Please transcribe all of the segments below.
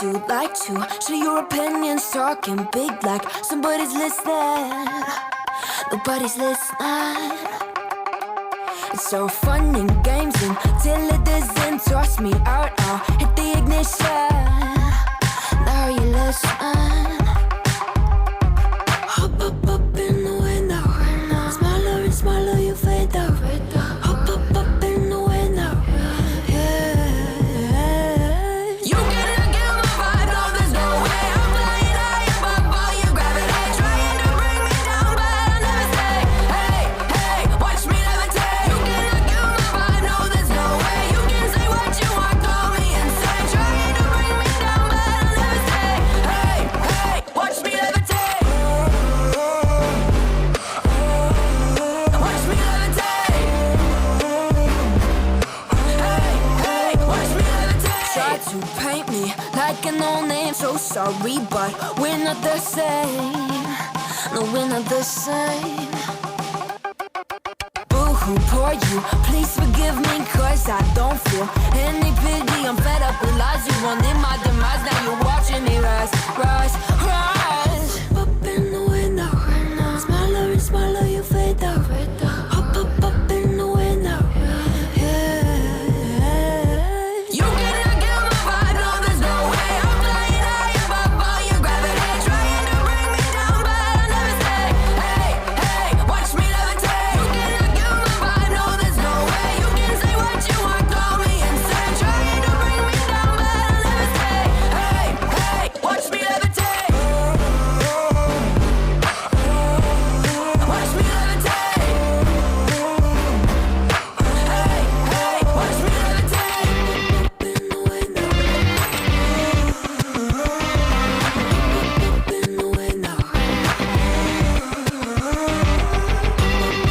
you like to share your opinions, talking big like somebody's listening. Nobody's listening. It's so fun and games until it doesn't. Toss me out, I'll hit the ignition. Now you listen. Hop up in the window. Smaller and smaller you fade out. Hop up in the window. Yeah. You cannot get my vibe, no, there's no way. I'm flying high above all your gravity, trying to bring me down, but I'll never stay. Hey, hey, watch me levitate. You cannot get my vibe, no, there's no way. You can say what you want, call me insane, trying to bring me down, but I'll never stay. Hey, hey, watch me levitate. Watch me levitate. Hey, hey, watch me levitate. Try to paint me like a no-name, so sorry, but we're not the same. No, we're not the same. Boo-hoo, poor you, please forgive me, cause I don't feel any pity. I'm fed up with lies, you wanted my demise, now you're watching me rise, rise, rise. Up in the window, smaller and smaller you fade out. Hop up in the window, yeah. You cannot get my vibe, no, there's no way. I'm flying high above all your gravity, trying to bring me down, but I'll never stay. Hey, hey, watch me levitate. You cannot get my vibe, no, there's no way. You can say what you want, call me insane, trying to bring me down, but I'll never stay. Hey, hey, watch me levitate. Watch me levitate. Hey, hey, watch me levitate. Up in the window. Up in the window.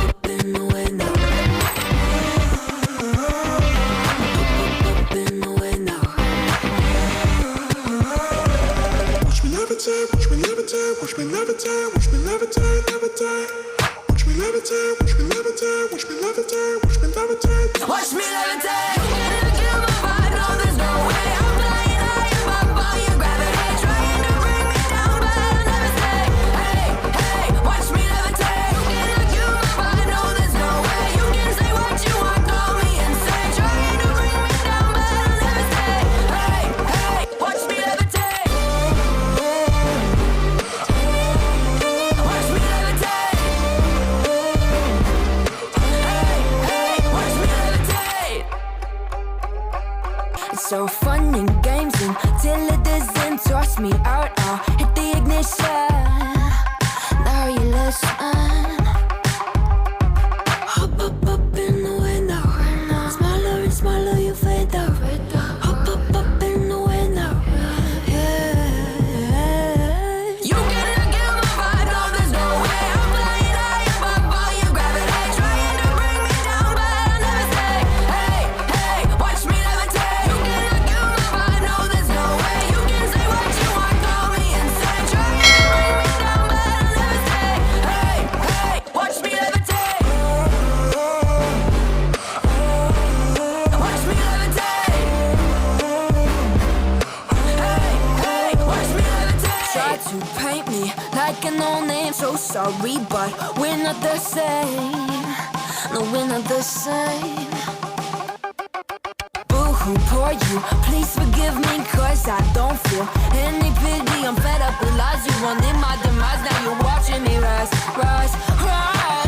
Up in the window. Up in the window. Watch me levitate, watch me levitate, watch me levitate, watch me levitate, levitate. Watch me levitate, watch me levitate, watch me levitate, watch me levitate. Watch me levitate. You cannot get my vibe, no, there's no way. I'm flying high above all your gravity, trying to bring me down, but I'll never stay. Hey, hey, watch me levitate. You cannot get my vibe, no, there's no way. You can say what you want, call me insane, trying to bring me down, but I'll never stay. Hey, hey, watch me levitate. Watch me levitate. Hey, hey, watch me levitate. It's so fun and games until it doesn't. Toss me out, I'll hit the ignition. Now you listen. Hop up in the window. Smaller and smaller you fade out. Hop up in the window. Yeah. You cannot get my vibe, no, there's no way. I'm flying high above all your gravity, trying to bring me down, but I'll never stay. Hey, hey, watch me levitate. You cannot get my vibe, no, there's no way. You can say what you want, call me insane, trying to bring me down, but I'll never stay. Hey, hey, watch me levitate. Watch me levitate. Hey, hey, watch me levitate. Try to paint me like a no-name, so sorry, but we're not the same. No, we're not the same. Boo-hoo, poor you, please forgive me, cause I don't feel any pity. I'm fed up with lies, you wanted my demise, now you're watching me rise, rise, rise.